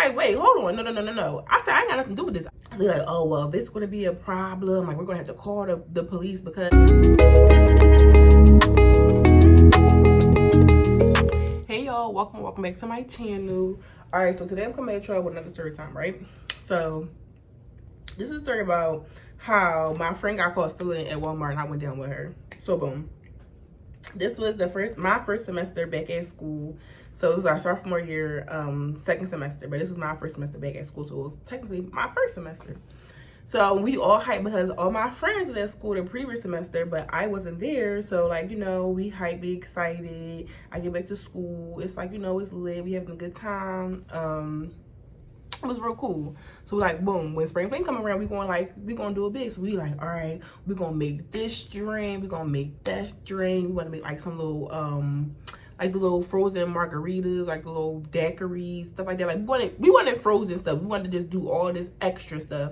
like, wait, hold on. No. I said, I ain't got nothing to do with this. So like, oh, well, if it's going to be a problem, like, we're going to have to call the police because... Hey, y'all. Welcome back to my channel. All right, so today I'm coming at y'all with another story time, right? So this is a story about how my friend got caught stealing at Walmart and I went down with her. So, boom. This was my first semester back at school. So it was our sophomore year, second semester, but this was my first semester back at school, so it was technically my first semester. So we all hyped because all my friends were at school the previous semester, but I wasn't there. So like, you know, we hyped, be excited. I get back to school. It's like, you know, it's lit. We having a good time. It was real cool. So like, boom, when spring fling come around, we gonna do it big. So we like, all right, we're gonna make this drink, we're gonna make that drink, we wanna make like some little like the little frozen margaritas, like the little daiquiris, stuff like that. Like we wanted frozen stuff. We wanted to just do all this extra stuff.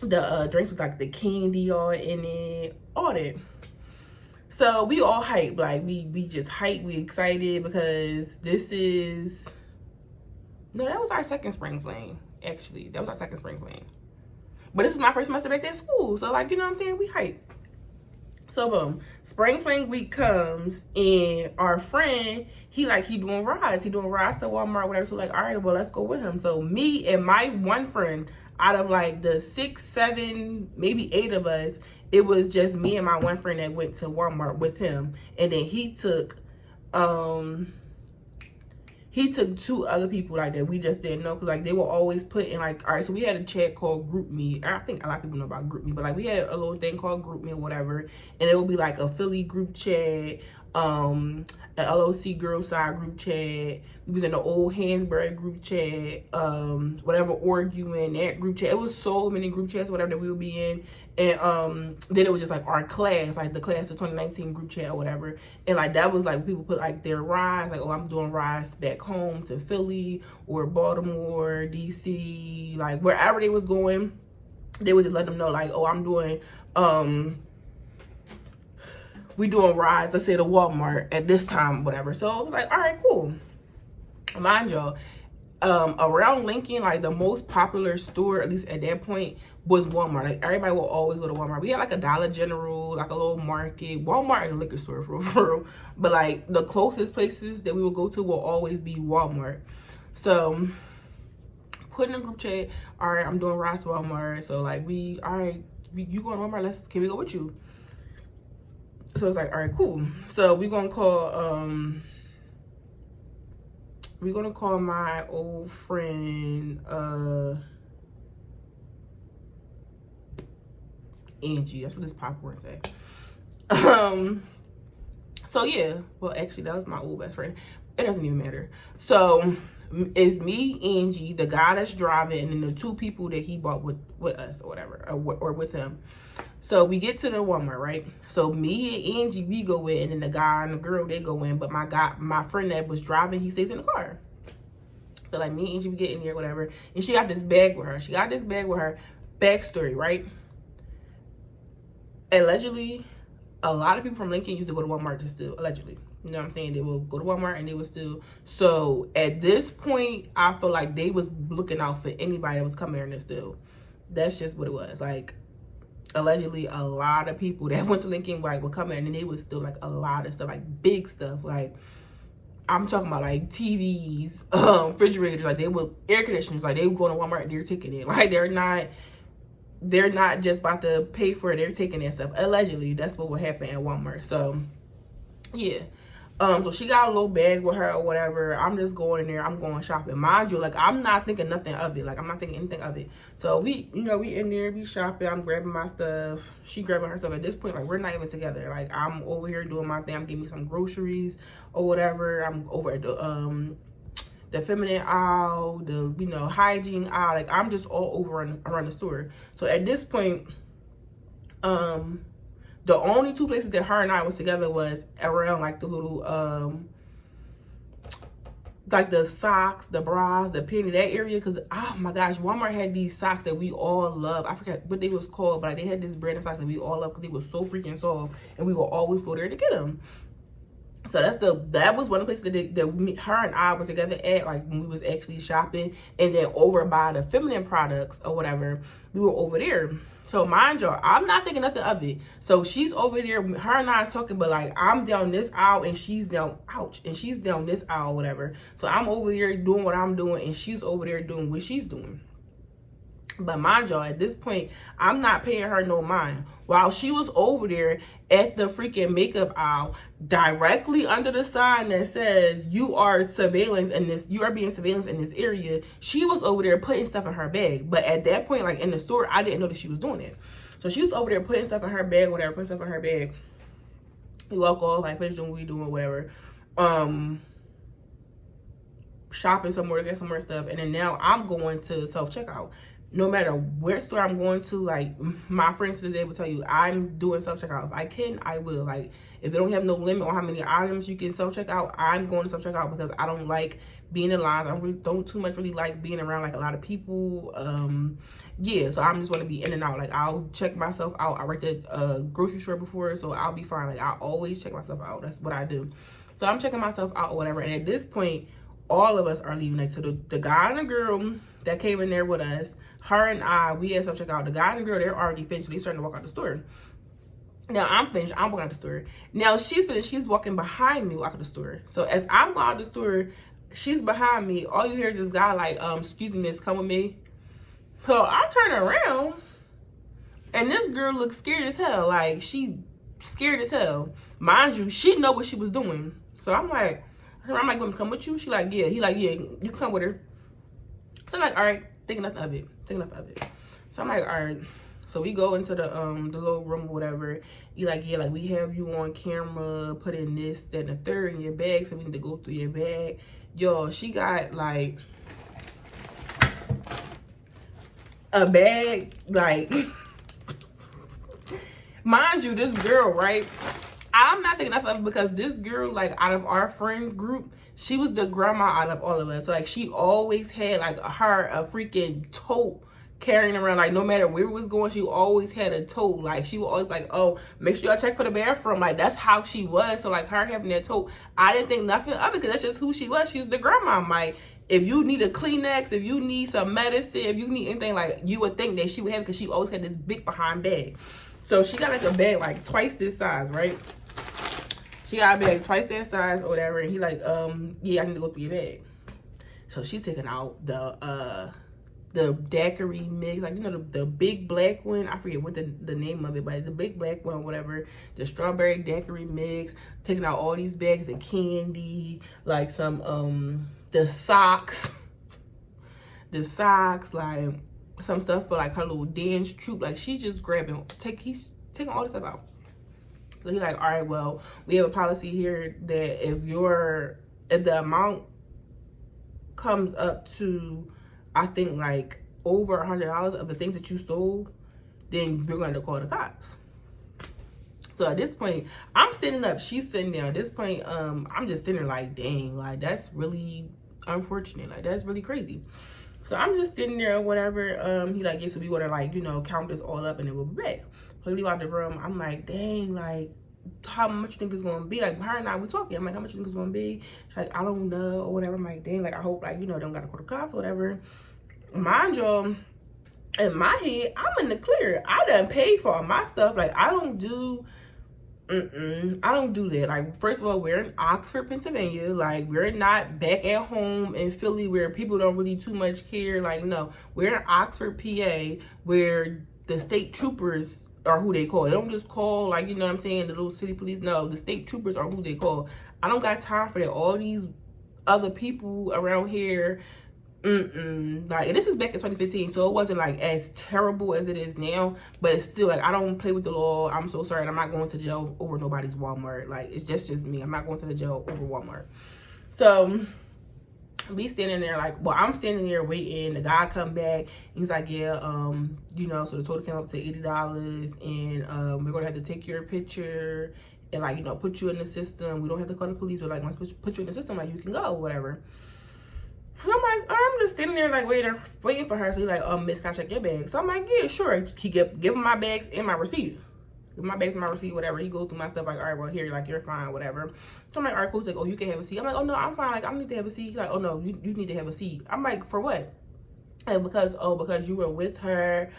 The drinks with like the candy all in it, all that. So we all hyped, like we just hyped, we excited because this is... No, that was our second spring fling, actually. That was our second spring fling. But this is my first semester back at school. So, like, you know what I'm saying? We hype. So, boom. Spring fling week comes, and our friend, he doing rides. He doing rides to Walmart, whatever. So, like, all right, well, let's go with him. So, me and my one friend, out of, like, the 6, 7, maybe 8 of us, it was just me and my one friend that went to Walmart with him. And then he took 2 other people like that we just didn't know, because like they were always put in like, all right, so we had a chat called Group Me. I think a lot of people know about Group Me, but like we had a little thing called Group Me or whatever, and it would be like a Philly group chat, an LOC girl side group chat. We was in the old Hansberry group chat, whatever org you in, that group chat. It was so many group chats, whatever, that we would be in. And then it was just like our class, like the class of 2019 group chat or whatever. And like that was like people put like their rides, like, oh, I'm doing rides back home to Philly or Baltimore, DC, like wherever they was going, they would just let them know like, oh, I'm doing we doing rides, let's say to Walmart at this time, whatever. So it was like, all right, cool. Mind y'all, around Lincoln, like the most popular store, at least at that point, was Walmart. Like everybody will always go to Walmart. We had like a Dollar General, like a little market, Walmart and a liquor store for real. But like the closest places that we would go to will always be Walmart. So put in a group chat, all right, I'm doing rides to Walmart. So like you going to Walmart, can we go with you? So it's like, all right, cool. So we're gonna call my old friend Angie. That's what this popcorn said. So yeah, well actually that was my old best friend. It doesn't even matter. So it's me, Angie, the guy that's driving, and then the 2 people that he bought with us or whatever, or with him. So we get to the Walmart, right? So me and Angie, we go in, and then the guy and the girl, they go in. But my friend that was driving, he stays in the car. So like me and Angie, we get in there, whatever. And she got this bag with her. Backstory, right? Allegedly, a lot of people from Lincoln used to go to Walmart to steal, allegedly. You know what I'm saying? They will go to Walmart and they will steal. So at this point, I feel like they was looking out for anybody that was coming here to steal. That's just what it was. Like, allegedly, a lot of people that went to Lincoln like would come in and they would steal like a lot of stuff, like big stuff. Like, I'm talking about like TVs, refrigerators, like they would, air conditioners, like they would go to Walmart and they're taking it. Like they're not just about to pay for it, they're taking that stuff. Allegedly, that's what would happen at Walmart. So yeah. So she got a little bag with her or whatever. I'm just going in there, I'm going shopping. Mind you, like I'm not thinking nothing of it. Like I'm not thinking anything of it. So we in there, we shopping, I'm grabbing my stuff, she grabbing her stuff. At this point, like we're not even together. Like I'm over here doing my thing, I'm getting me some groceries or whatever. I'm over at the feminine aisle, the hygiene aisle. Like I'm just all over around the store. So at this point, the only 2 places that her and I was together was around like the little like the socks, the bras, the penny, that area. Because oh my gosh, Walmart had these socks that we all love. I forget what they was called, but like, they had this brand of socks that we all love because they were so freaking soft, and we would always go there to get them. So that was one of the places that her and I were together at, like when we was actually shopping. And then over by the feminine products or whatever, we were over there. So mind y'all, I'm not thinking nothing of it. So she's over there, her and I is talking, but like I'm down this aisle and she's down, ouch, and she's down this aisle or whatever. So I'm over there doing what I'm doing and she's over there doing what she's doing. But mind y'all, at this point, I'm not paying her no mind. While she was over there at the freaking makeup aisle, directly under the sign that says you are surveillance in this, you are being surveillance in this area, she was over there putting stuff in her bag. But at that point, like in the store, I didn't know that she was doing it. So she was over there putting stuff in her bag, whatever, putting stuff in her bag. We walk off, like finish doing what we doing, whatever. Shopping somewhere to get some more stuff. And then now I'm going to self-checkout. No matter where store I'm going to, like my friends today will tell you, I'm doing self-checkout. If I can, I will. Like if they don't have no limit on how many items you can self-checkout, I'm going to self-checkout because I don't like being in lines. I really don't too much really like being around like a lot of people. Yeah, so I'm just want to be in and out. Like I'll check myself out. I worked at a grocery store before, so I'll be fine. Like I always check myself out. That's what I do. So I'm checking myself out or whatever. And at this point, all of us are leaving. Like so the guy and the girl that came in there with us, her and I, we had self-checkout. The guy and the girl, they're already finished. They're starting to walk out the store. Now, I'm finished. I'm walking out the store. Now, she's finished. She's walking behind me walking out the store. So, as I'm going out the store, she's behind me. All you hear is this guy like, excuse me, miss, come with me. So, I turn around, and this girl looks scared as hell. Like, she scared as hell. Mind you, she know what she was doing. So, I'm like, want me to come with you? She like, yeah. He like, yeah, you can come with her. So, I'm like, all right. Thinking enough of it. So I'm like, all right. So we go into the little room or whatever. You like, yeah, like we have you on camera, put in this, that, and the third in your bag. So we need to go through your bag. Yo, she got like a bag, like mind you, this girl, right? I'm not thinking enough of it because this girl, like out of our friend group, she was the grandma out of all of us. So, like she always had like a freaking tote carrying around. Like no matter where it was going, she always had a tote. Like she was always like, oh, make sure y'all check for the bathroom. Like that's how she was. So like her having that tote, I didn't think nothing of it because that's just who she was. She's the grandma. Like if you need a Kleenex, if you need some medicine, if you need anything, like you would think that she would have because she always had this big behind bag. So she got like a bag like twice this size, right? She got a bag twice that size or whatever, and he like, yeah, I need to go through your bag. So she's taking out the daiquiri mix, like you know the big black one. I forget what the name of it, but the big black one, whatever. The strawberry daiquiri mix. Taking out all these bags of candy, like some the socks, like some stuff for like her little dance troupe. Like she's just grabbing, he's taking all this stuff out. So he's like, all right, well, we have a policy here that if the amount comes up to, I think like over $100 of the things that you stole, then we're going to call the cops. So at this point, I'm sitting up, she's sitting down. At this point, I'm just sitting there like, dang, like that's really unfortunate. Like that's really crazy. So I'm just sitting there or whatever. He like, yeah, so we want to like, you know, count this all up and then we'll be back. So we leave out the room. I'm like, dang, like, how much you think it's going to be? Like, her and I, we talking. I'm like, how much you think it's going to be? She's like, I don't know or whatever. I'm like, dang, like, I hope, like, you know, they don't got to call the cops or whatever. Mind you, in my head, I'm in the clear. I done paid for all my stuff. Like, I don't do that. Like, first of all, we're in Oxford, Pennsylvania. Like, we're not back at home in Philly where people don't really too much care. Like, no, we're in Oxford, PA, where the state troopers are who they call. They don't just call, like, you know what I'm saying, the little city police. No, the state troopers are who they call. I don't got time for that. All these other people around here, like, and this is back in 2015, so it wasn't like as terrible as it is now, but it's still like, I don't play with the law. I'm so sorry. I'm not going to jail over nobody's Walmart. Like, it's just me. I'm not going to the jail over Walmart. So we standing there like, well, I'm standing there waiting. The guy come back. He's like, yeah, you know, so the total came up to $80, and we're gonna have to take your picture and like, you know, put you in the system. We don't have to call the police, but like once put you in the system, like you can go, whatever. And I'm like, I'm just sitting there like waiting for her. So he's like, miss, can I check your bag? So I'm like, yeah, sure. He give him my bags and my receipt. my bag's my receipt, whatever. He goes through my stuff like, all right, well, here, like, you're fine, whatever. So I'm like, all right, cool. He's like, oh, you can have a seat. I'm like, oh, no, I'm fine. Like, I don't need to have a seat. He's like, oh, no, you need to have a seat. I'm like, for what? And because you were with her,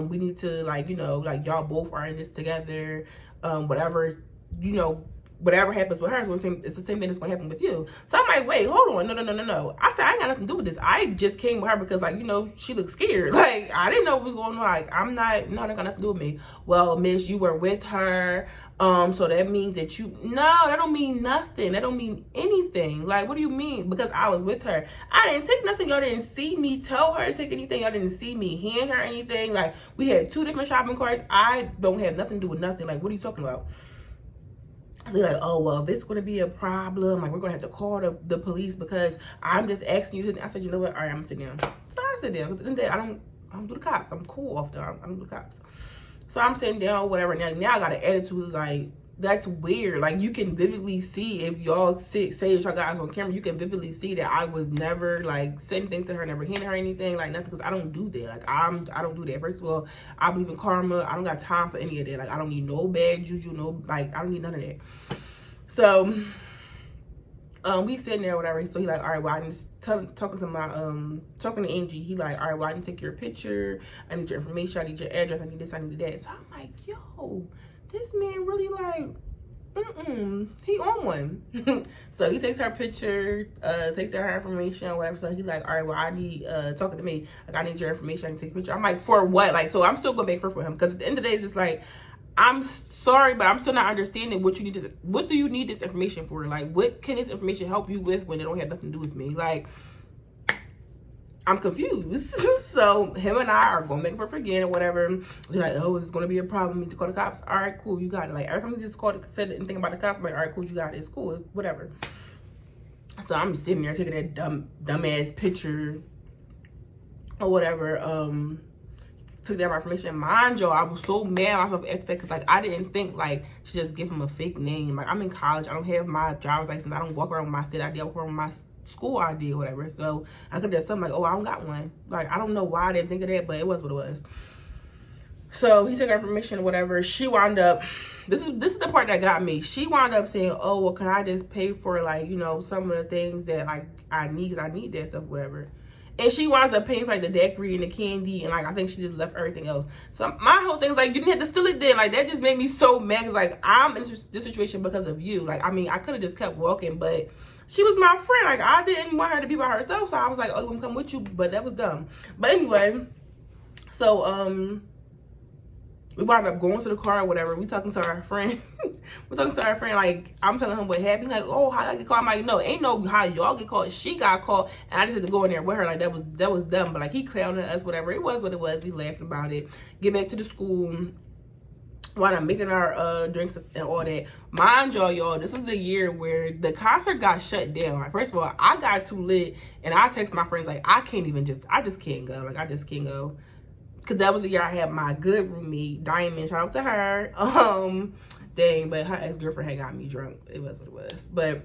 we need to, like, you know, like, y'all both are in this together, whatever, you know, whatever happens with her, it's the same thing that's gonna happen with you. So I'm like, wait, hold on, no. I said, I ain't got nothing to do with this. I just came with her because, like, you know, she looked scared. Like, I didn't know what was going on. Like, that got nothing to do with me. Well, miss, you were with her, so that means that that don't mean nothing. That don't mean anything. Like, what do you mean? Because I was with her. I didn't take nothing. Y'all didn't see me tell her to take anything. Y'all didn't see me hand her anything. Like, we had 2 different shopping carts. I don't have nothing to do with nothing. Like, what are you talking about? So you're like, oh, well, if it's going to be a problem, like, we're going to have to call the police because I'm just asking you. I said, you know what? All right, I'm going to sit down. So I sit down. At the end of the day, I don't do the cops. I'm cool off there. I don't do the cops. So I'm sitting down, whatever. Now I got an attitude. It's like, that's weird. Like, you can vividly see, if y'all say that y'all guys on camera, you can vividly see that I was never, like, saying things to her, never handing her anything, like, nothing, because I don't do that. Like, I don't do that. First of all, I believe in karma. I don't got time for any of that. Like, I don't need no bad juju, like, I don't need none of that. So, we sitting there, whatever. So he like, all right, well, I just talking to Angie. He like, all right, well, I need to take your picture. I need your information. I need your address. I need this. I need that. So I'm like, yo, this man really like, he on one. So he takes her picture, takes her information, whatever. So he like, all right, well, I need, talking to me, like, I need your information. I need to take a picture. I'm like, for what? Like, so I'm still going back for him, because at the end of the day, it's just like, I'm sorry, but I'm still not understanding what do you need this information for? Like, what can this information help you with when it don't have nothing to do with me? Like, I'm confused. So him and I are gonna make her forget or whatever. She's like, oh, is this gonna be a problem? We need to call the cops. All right, cool, you got it. Like, every time we just said anything about the cops, I'm like, all right, cool, you got it. It's cool, it's whatever. So I'm sitting there taking that dumbass picture or whatever. Took that information. Mind you, I was so mad at myself after that, because, like, I didn't think, like, to just give him a fake name. Like, I'm in college. I don't have my driver's license. I don't walk around with my state ID. I walk around with my school ID or whatever. So I could have done something like, oh, I don't got one. Like, I don't know why I didn't think of that, but it was what it was. So he took her information or whatever. She wound up, this is the part that got me. She wound up saying, oh, well, can I just pay for, like, you know, some of the things that, like, I need, because I need that stuff, whatever. And she winds up paying for, like, the daiquiri and the candy, and, like, I think she just left everything else. So my whole thing is, like, you didn't have to steal it then. Like, that just made me so mad, because, like, I'm in this situation because of you. Like, I mean, I could have just kept walking, but she was my friend. Like, I didn't want her to be by herself, so I was like, oh, I'm gonna come with you, but that was dumb. But anyway, so, we wound up going to the car or whatever. We talking to our friend. We're talking to our friend, like, I'm telling him what happened. He's like, oh, how I get caught? I'm like, no, ain't no how y'all get caught. She got caught, and I just had to go in there with her. Like, that was dumb. But, like, he clowning us, whatever. It was what it was. We laughed about it. Get back to the school. While I'm making our drinks and all that. Mind y'all, this was a year where the concert got shut down. Like, first of all, I got too lit, and I text my friends, like, I just can't go. Like, I just can't go. Because that was the year I had my good roommate, Diamond. Shout out to her. Dang, but her ex-girlfriend had got me drunk. It was what it was. But,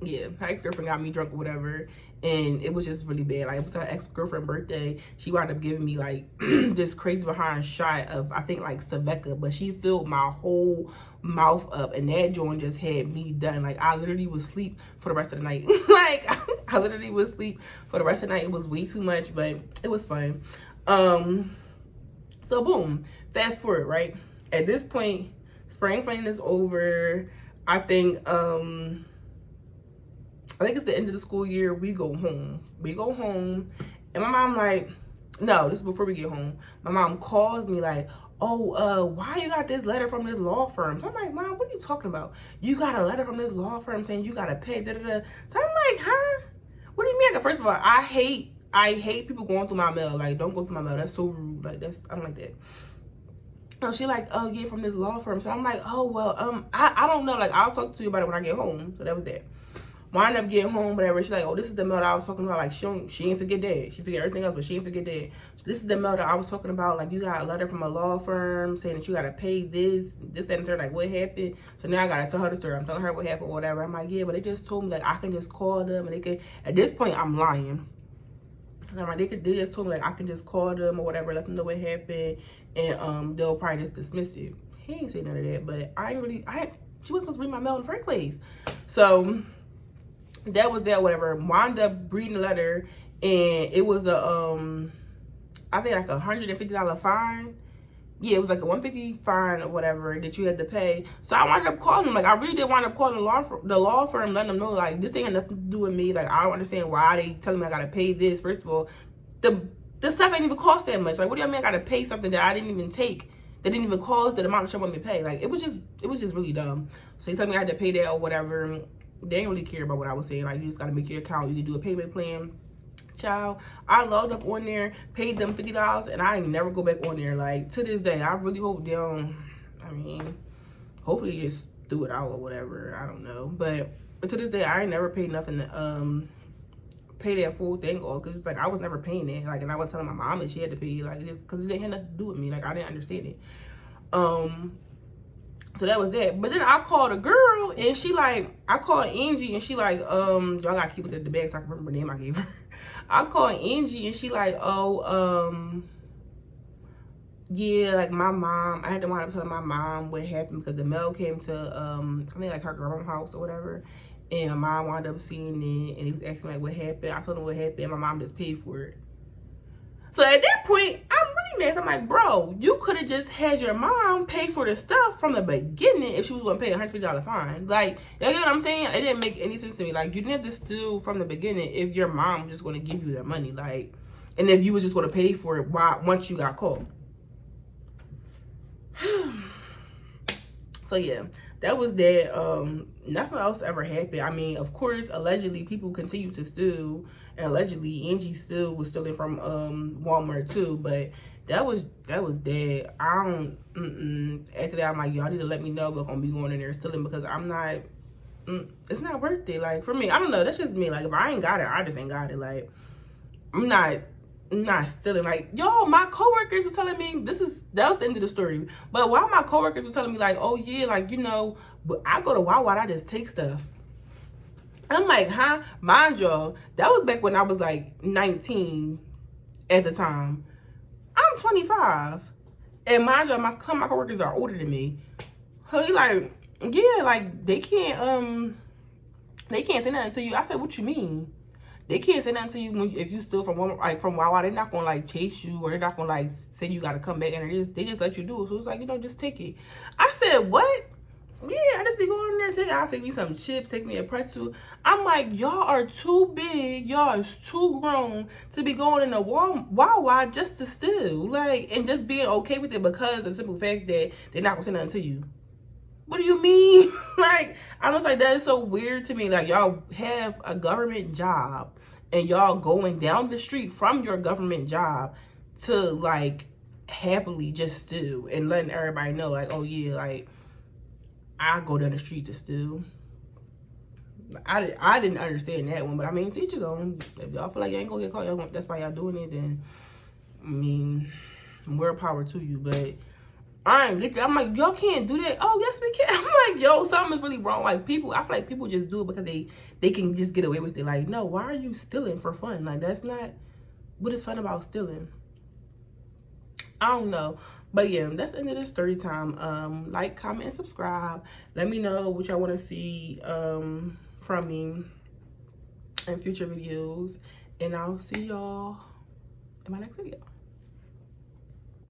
yeah, her ex-girlfriend got me drunk or whatever. And it was just really bad. Like, it was her ex-girlfriend's birthday. She wound up giving me, like, this crazy behind shot of, I think, like, Saveka. But she filled my whole mouth up. And that joint just had me done. Like, I literally was asleep for the rest of the night. Like, I literally was asleep for the rest of the night. It was way too much, but it was fun. So, boom. Fast forward, right? At this point, spring fling is over. I think it's the end of the school year. We go home. And my mom like, no, this is before we get home. My mom calls me like, oh, why you got this letter from this law firm? So I'm like, Mom, what are you talking about? You got a letter from this law firm saying you got to pay, da-da-da. So I'm like, huh? What do you mean? First of all, I hate people going through my mail. Like, don't go through my mail. That's so rude. Like, I don't like that. No, she like, oh, yeah, from this law firm. So I'm like, oh, well, I don't know. Like, I'll talk to you about it when I get home. So that was that. Wind up getting home, whatever. She's like, oh, this is the mail that I was talking about. Like, she ain't forget that. She forget everything else, but she ain't forget that. So this is the mail that I was talking about. Like, you got a letter from a law firm saying that you got to pay this, and third. Like, what happened? So now I got to tell her the story. I'm telling her what happened or whatever. I'm like, yeah, but they just told me, like, I can just call them and they can. At this point, I'm lying. And they just told me like I can just call them or whatever, let them know what happened, and they'll probably just dismiss it. He ain't say none of that, but she wasn't supposed to read my mail in the first place. So that was that, whatever. Wound up reading the letter, and it was a I think like $150 fine. Yeah, it was like a $150 fine or whatever that you had to pay. So I wound up calling them. Like, I really did wind up calling the law firm, letting them know, like, this ain't got nothing to do with me. Like, I don't understand why they telling me I gotta pay this. First of all, the stuff ain't even cost that much. Like, what do you mean I gotta pay something that I didn't even take, that didn't even cost the amount that you want me to pay? Like, it was just really dumb. So he told me I had to pay that or whatever. They didn't really care about what I was saying. Like, you just gotta make your account. You can do a payment plan. Child, I logged up on there, paid them $50, and I ain't never go back on there. Like, to this day, I really hope they don't, I mean, hopefully they just threw it out or whatever. I don't know. But to this day, I ain't never paid nothing to pay that full thing off, because it's like I was never paying it. Like, and I was telling my mom that she had to pay, like, just because it didn't have nothing to do with me. Like, I didn't understand it. So that was that. But then I called a girl, and she like, I called Angie, and she like, y'all gotta keep it at the bag so I can remember the name I gave her. I called Angie, and she like, oh, yeah, like my mom, I had to wind up telling my mom what happened, because the mail came to, I think like her grandma's house or whatever, and my mom wound up seeing it, and he was asking like what happened. I told him what happened, and my mom just paid for it. So at that point, I'm really mad. I'm like, bro, you could have just had your mom pay for the stuff from the beginning if she was going to pay a $150 fine. Like, you know what I'm saying? It didn't make any sense to me. Like, you didn't have to steal from the beginning if your mom was just going to give you that money. Like, and if you was just going to pay for it once you got caught. So, yeah, that was that. Nothing else ever happened. I mean, of course, allegedly, people continue to steal. And allegedly, Angie still was stealing from Walmart too. But that was dead. I don't. After that, I'm like, y'all need to let me know we're gonna be going in there stealing, because I'm not. It's not worth it. Like, for me, I don't know. That's just me. Like, if I ain't got it, I just ain't got it. Like, I'm not stealing. Like, yo, my coworkers were telling me that was the end of the story. But while my coworkers were telling me like, oh yeah, like, you know, but I go to Wawa, I just take stuff. I'm like, huh? Mind y'all, that was back when I was like 19 at the time. I'm 25. And mind y'all, my coworkers are older than me. So he like, yeah, like they can't say nothing to you. I said, what you mean? They can't say nothing to you if you steal from Wawa. They're not gonna like chase you, or they're not gonna like say you gotta come back, and they just let you do it. So it's like, you know, just take it. I said, what? Yeah, I just be going in there, I'll take me some chips, take me a pretzel. I'm like, y'all are too big, y'all is too grown to be going in a Wawa just to steal. Like, and just being okay with it because of the simple fact that they're not gonna say nothing to you. What do you mean? Like, I was like, that is so weird to me. Like, y'all have a government job, and y'all going down the street from your government job to, like, happily just steal and letting everybody know, like, oh yeah, like, I go down the street to steal. I didn't understand that one, but I mean, teach his own. If y'all feel like you ain't gonna get caught, that's why y'all doing it, then, I mean, more power to you. But I ain't get that. I'm like, y'all can't do that. Oh, yes, we can. I'm like, yo, something is really wrong. Like, I feel like people just do it because they can just get away with it. Like, no, why are you stealing for fun? Like, that's not, what is fun about stealing? I don't know. But yeah, that's the end of this story time. Like, comment, and subscribe. Let me know what y'all want to see from me in future videos. And I'll see y'all in my next video.